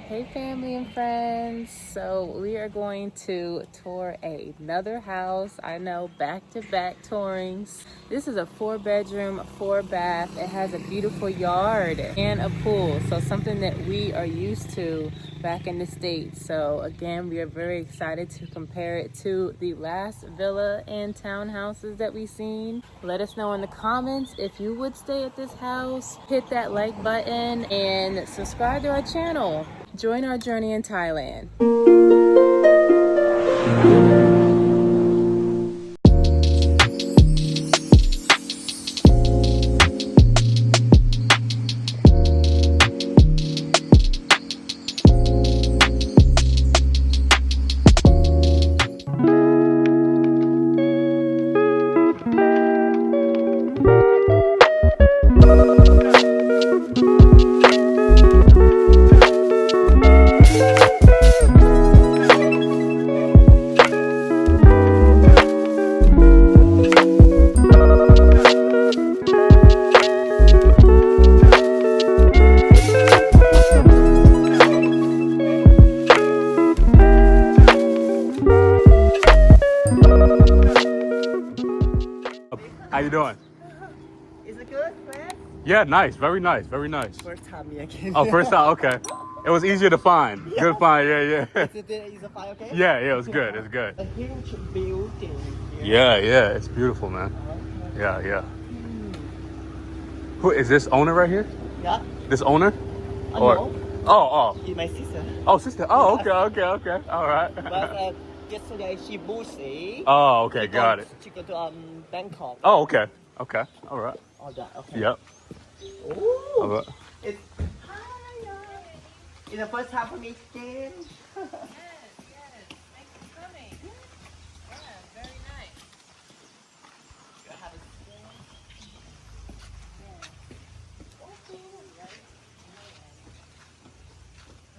Hey family and friends, so we are going to tour another house. I know, back-to-back tourings. This is a 4-bedroom, 4-bath. It has a beautiful yard and a pool, so something that we are used to back in the States. So again, we are very excited to compare it to the last villa and townhouses that we've seen. Let us know in the comments if you would stay at this house. Hit that like button and subscribe to our channel. Join our journey in Thailand. How you doing? Is it good, man? Yeah, nice. Very nice. Very nice. First time me again. Oh, first time? Okay. It was easier to find. Yeah. Good find. Yeah. Is it fine, okay? Yeah, it was good. It's good. A huge building. Yeah. It's beautiful, man. Okay. Yeah. Who is this owner right here? Yeah. This owner? No. Oh. She's my sister. Oh, sister. Oh, okay. All right. But yesterday she busy. Oh, okay. Got it. She go to Bangkok. Oh, okay. All right. All that. Okay. Yep. Ooh. All right. It's the first time for me again. Yes. Thanks for coming. Yeah, very nice.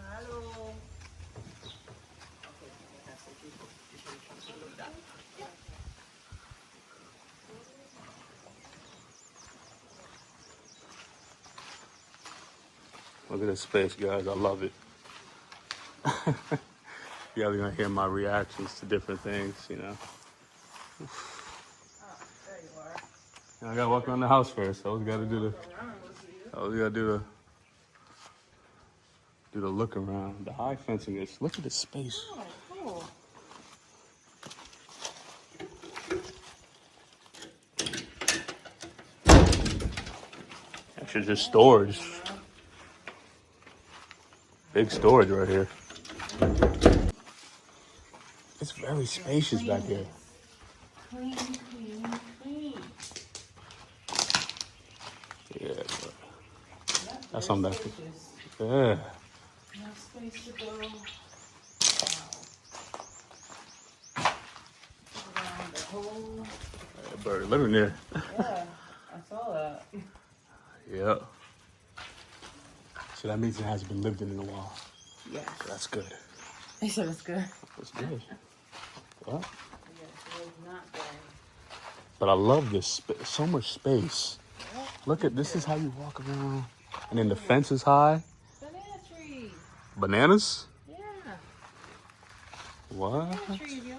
Hello. Look at this space, guys. I love it. You guys are gonna hear my reactions to different things, you know. There you are. I gotta walk around the house first. I always gotta do the look around. The high fencing is. Look at this space. Oh, cool. Actually, just storage. Big storage right here. It's very spacious back here. Clean. Yeah, but that's something back here. Yeah. Enough space to go. Wow. Around the whole. Bird living there. Yeah, I saw that. Yep. So that means it hasn't been lived in a while. Yeah. So that's good. They said it's good. That's good. Well, Yeah, so it's not good. but I love this. So much space. Look at this. Is how you walk around. And then the fence is high. Banana trees. Bananas? Yeah. What? Banana trees, yo.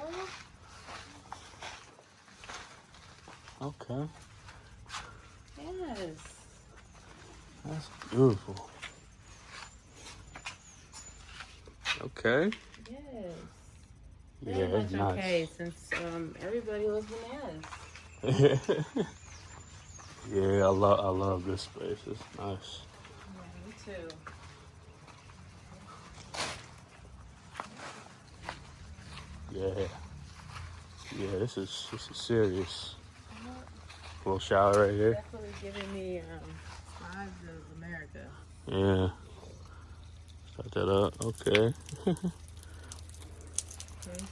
Okay. Yes. That's beautiful. Okay. Yes. Yeah, Very it's much nice. okay, since everybody loves bananas. Yeah, I love this space. It's nice. Yeah, me too. Yeah, this is serious. Little shower right here. Definitely giving me vibes of America. Yeah. Start that up. Okay. Okay,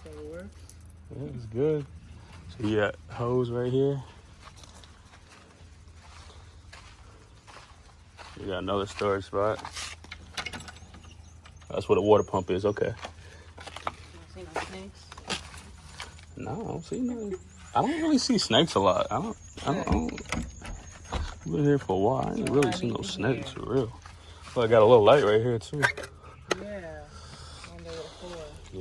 so it works. Yeah, it's good. So you got hose right here. You got another storage spot. That's where the water pump is. Okay. You see no snakes? No, I don't see nothing. I don't really see snakes a lot. I don't. I've been here for a while. I ain't really seen no snakes for real. Well, I got a little light right here too. Yeah.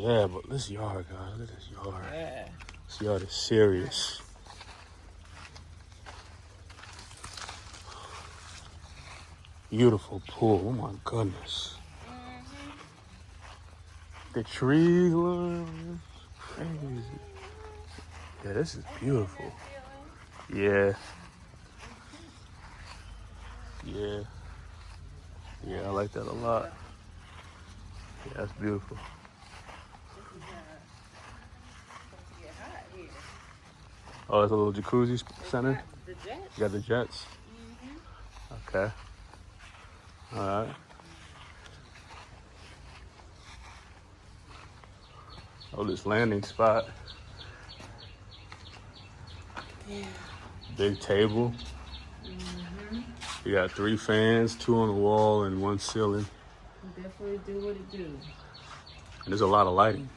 Yeah, but this yard, guys. Look at this yard. Yeah. This yard is serious. Beautiful pool. Oh my goodness. The trees, look. Crazy. Yeah, this is beautiful. Yeah. Yeah. Yeah, I like that a lot. Yeah, that's beautiful. Oh, it's a little jacuzzi center? The jets. You got the jets? Okay. All right. Oh, this landing spot. Yeah. Big table. You got 3 fans, 2 on the wall and 1 ceiling. Definitely do what it do. And there's a lot of lighting.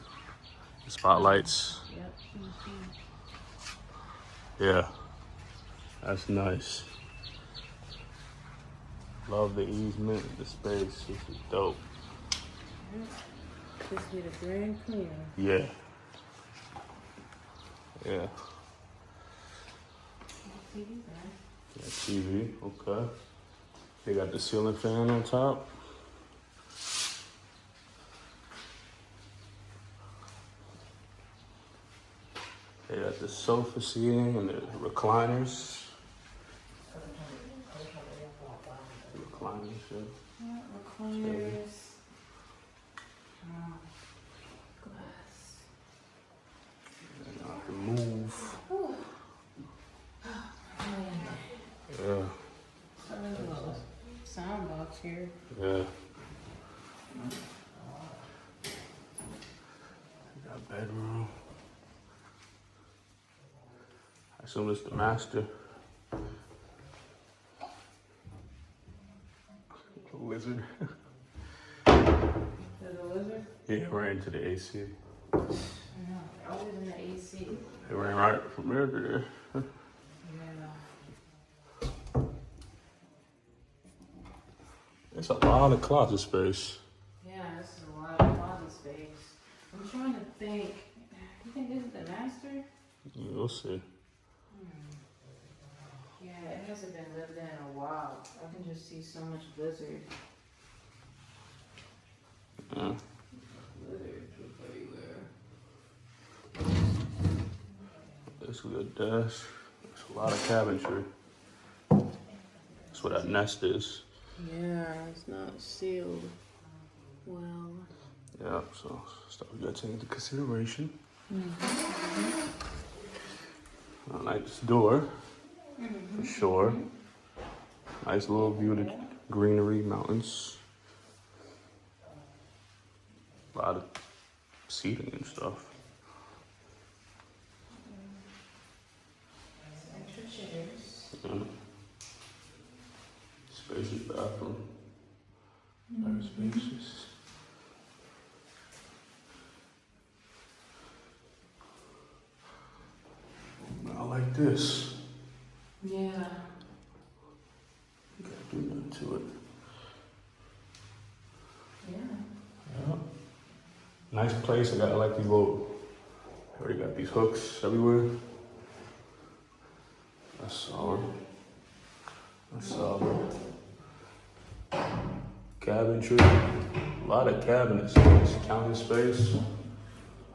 Spotlights. Yep. Yeah. That's nice. Love the easement, the space. This is dope. Just get a grand cleaner. Yeah. Yeah. Yeah, TV, okay. They got the ceiling fan on top. They got the sofa seating and the recliners. Recliners, yeah. Recliners. Glass. And I can move. Yeah, Sound box here. yeah. Got bedroom. I assume it's the master. Lizard. There's a lizard? Yeah, right into the AC. No, always in the AC. It ran right from there to there. Yeah. It's a lot of closet space. Yeah, this is a lot of closet space. I'm trying to think. You think this is the master? We'll see. Yeah, it hasn't been lived in a while. I can just see so much lizard. Yeah. Lizard everywhere. This is a desk. There's a lot of cabinetry. That's what that nest is. Yeah, it's not sealed well. Yeah, so stuff we gotta take into consideration. I like this door, for sure. Nice little view of the greenery, mountains. A lot of seating and stuff. Extra chairs. Yeah. Spacious bathroom. Very spacious. I like this. Yeah. You gotta do nothing to it. Yeah. Yeah. Nice place. I like these little. I already got these hooks everywhere. That's solid. That's solid. Cabinetry. A lot of cabinets. Counter space.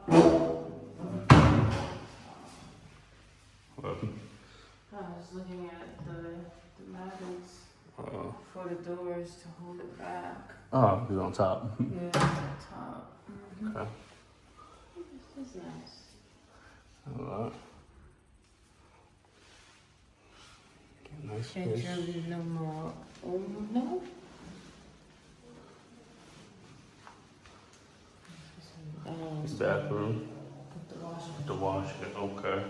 I was looking at the magnets Uh, for the doors to hold it back. oh, he's on top. Yeah, the top. Okay. This is nice. All right. Nice space. Bedroom, no more. Oh, no. Bathroom. Put the washer. The washer. Okay.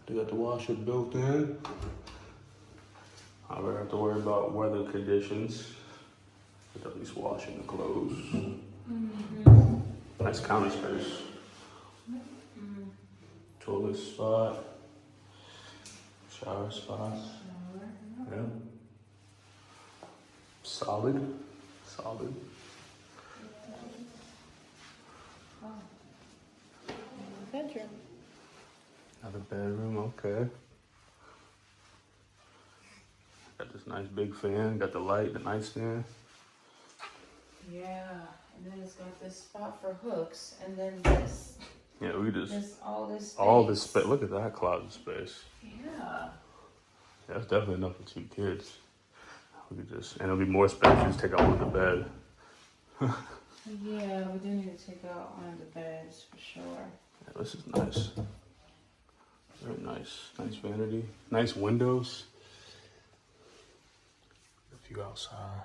They got the washer built in. I don't have to worry about weather conditions. With at least washing the clothes. Nice counter space. Toilet spot. Shower spot. Yeah. Solid. Solid. Bedroom. Another bedroom, okay. Got this nice big fan, got the light, the nightstand. Yeah, and then it's got this spot for hooks, and then this. Yeah, we just This all this space. Look at that closet space. Yeah. That's definitely enough for 2 kids. We could just, and it'll be more space. Just take out with the bed. Yeah, we do need to take out one of the beds for sure. Yeah, this is nice. Very nice. Nice vanity. Nice windows. A few outside.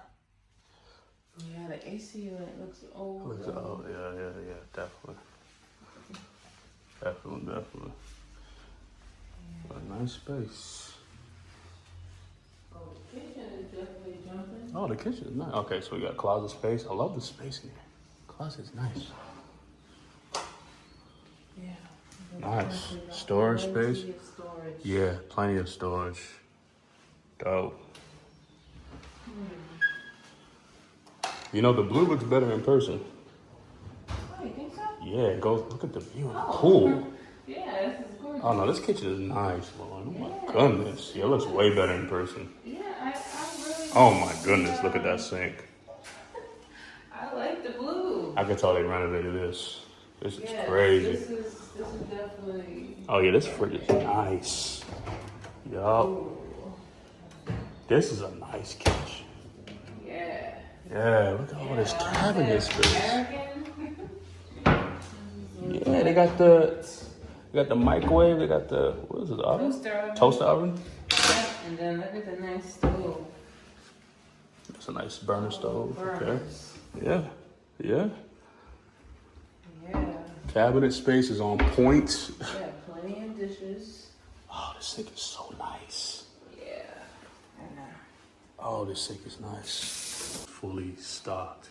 Yeah, the AC unit looks old. Oh, yeah, definitely. Definitely. Yeah. A nice space. Oh, the kitchen is definitely jumping. Oh, the kitchen is nice. Okay, so we got closet space. I love the space in here. Closet's nice. Yeah. Nice. Storage space. Plenty of storage. Yeah, plenty of storage. Dope. You know, the blue looks better in person. Oh, you think so? Yeah, go look at the view of the Oh. pool. Yeah, this is gorgeous. Oh no, this kitchen is nice, Lord. Oh my goodness. Yeah, it looks way better in person. Yeah, I really. Oh my goodness, look at that sink. I like the blue. I can tell they renovated this. This is Yeah, crazy. This is definitely. Oh yeah, this fridge is nice. Yup. Ooh. This is a nice kitchen. Yeah. Yeah, look at all this cabinet space. American. Yeah, they got the microwave, they got the, what is it, oven? Toaster oven. Yeah, and then look at the nice stove. It's a nice burner stove. Okay. Burners. Yeah. Yeah. Cabinet space is on point. Yeah, plenty of dishes. Oh, this sink is so nice. Yeah. I know. Oh, this sink is nice. Fully stocked.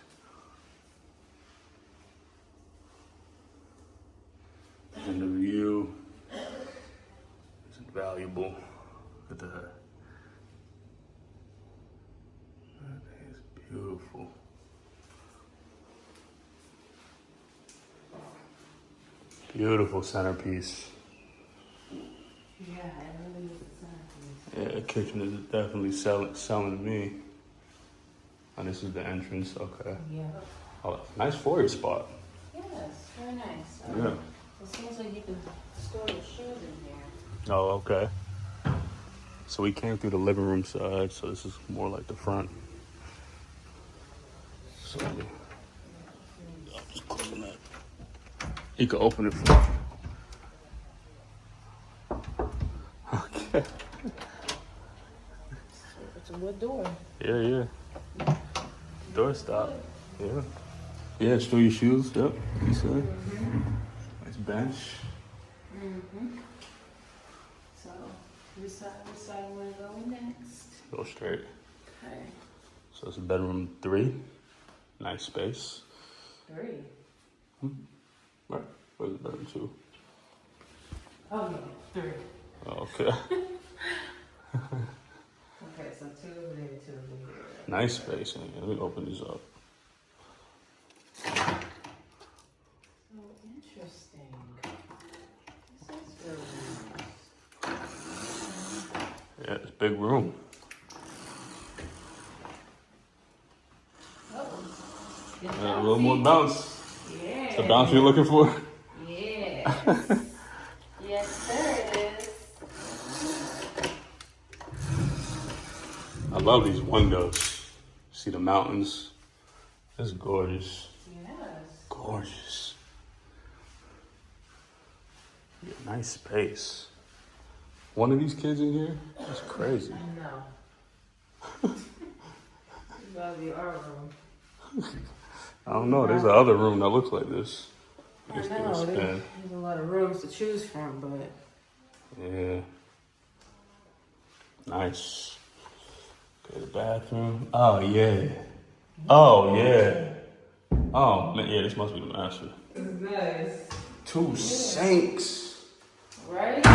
And the view is invaluable. Look at that. That is beautiful. Beautiful centerpiece. Yeah, it really is a centerpiece. Yeah, the kitchen is definitely selling me. And this is the entrance, okay. Yeah. Oh, nice foyer spot. Yes, very nice. Yeah. It seems like you can store your shoes in here. Oh, okay. So we came through the living room side, so this is more like the front. So I'm just closing that. You can open it for okay. It's a wood door. Yeah. Door stop. Yeah. Yeah, store your shoes. Yep. You see? Nice bench. So, which side you want to go in next? Go straight. Okay. So it's bedroom 3. Nice space. 3. Right. Where's bedroom 2? Oh, yeah. 3. Oh, okay. Okay, so 2 over there, 2 over here. Nice space in here. Let me open these up. So interesting. This is really nice. Yeah, it's a big room. Oh. A little more bounce. Yeah. It's the bounce you're looking for? Yes. Yes, there it is. I love these windows. See the mountains? It's gorgeous. Yes. Gorgeous. Yeah, nice space. One of these kids in here? That's crazy. No. This gotta be our room. I don't know. There's another room that looks like this. I Just know, gonna spin. there's a lot of rooms to choose from, but Yeah. Nice. Okay, the bathroom. Oh, yeah. Oh, yeah. Oh, man. Yeah, this must be the master. it's nice. 2 sinks. Right? The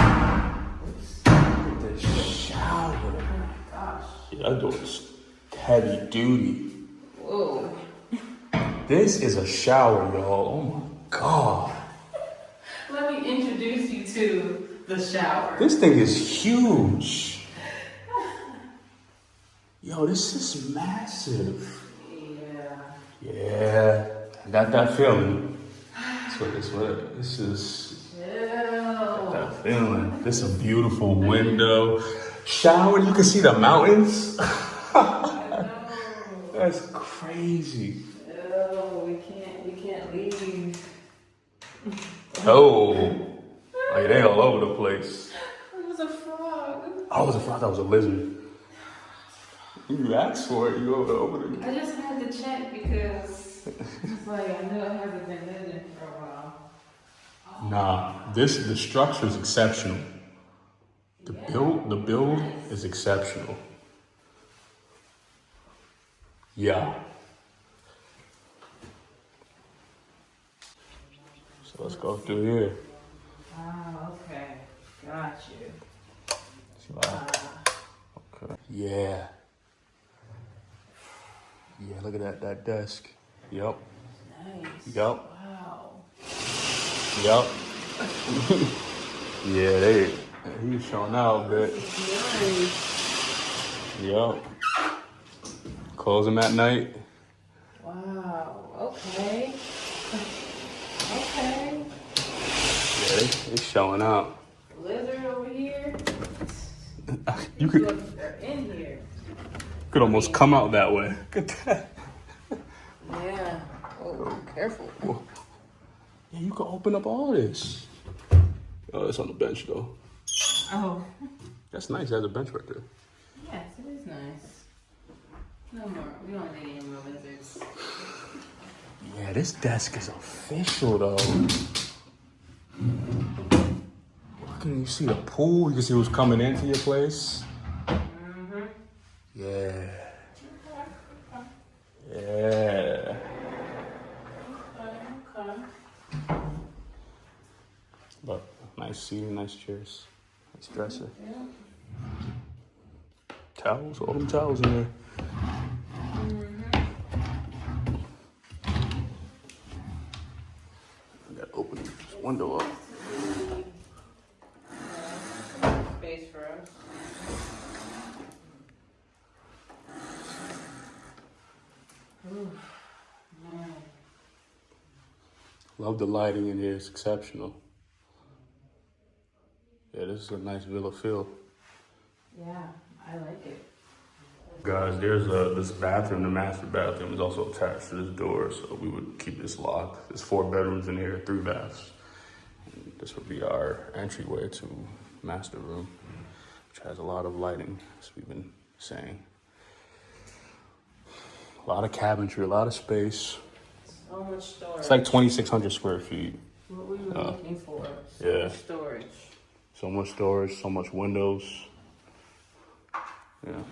shower. Oh my gosh. Yeah, that door is heavy duty. Whoa. This is a shower, y'all. Oh my God. Let me introduce you to the shower. This thing is huge. Yo, this is massive. Yeah, I got that feeling. This is that feeling. This is a beautiful window. Shower, you can see the mountains. That's crazy. Oh, we can't leave. Oh, like they all over the place. It was a frog. Oh, it was a frog. That was a lizard. You asked for it. You go over it. I just had to check because it's like I know it hasn't been living for a while. Nah, the structure is exceptional. The build is exceptional. Yeah. So let's go through here. Oh, okay. Got you. Okay. Yeah. Yeah, look at that desk. Yep. Nice. Yep. Wow. Yep. Yeah, he's showing out a bit. Nice. Yep. Close him at night. Wow. Okay. Okay. Yeah, they showing out. Lizard over here. You could They're in here. could almost come out that way. Look at that. Yeah. Oh, careful. Whoa. Yeah, you can open up all this. Oh, it's on the bench though. Oh. That's nice. There's a bench right there. Yes, it is nice. No more. We don't need any more lizards. Yeah, this desk is official though. Can you see the pool? You can see who's coming into your place. Mm-hmm. Yeah. Yeah. Okay. But nice seating, nice chairs, nice dresser. Yeah. Towels, all them towels in there. I gotta open this window up. Space for us. Ooh, man. Love the lighting in here, it's exceptional. Yeah, this is a nice villa feel. Yeah, I like it. Guys, there's this bathroom, the master bathroom is also attached to this door, so we would keep this locked. There's 4 bedrooms in here, 3 baths. And this would be our entryway to master room, which has a lot of lighting, as we've been saying. A lot of cabinetry, a lot of space. So much storage. It's like 2,600 square feet. What we were looking for. So Yeah. much storage. So much storage, so much windows. Yeah.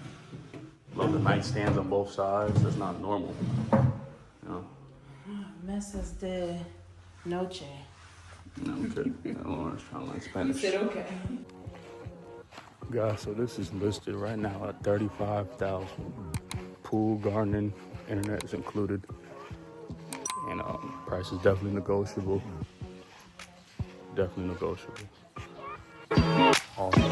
Love the nightstands on both sides. That's not normal. You know? Mesas de noche. No, okay. Lauren's trying to learn You Spanish. said okay. Guys, so this is listed right now at $35,000. Pool, gardening, internet is included. And price is definitely negotiable. Definitely negotiable. Awesome.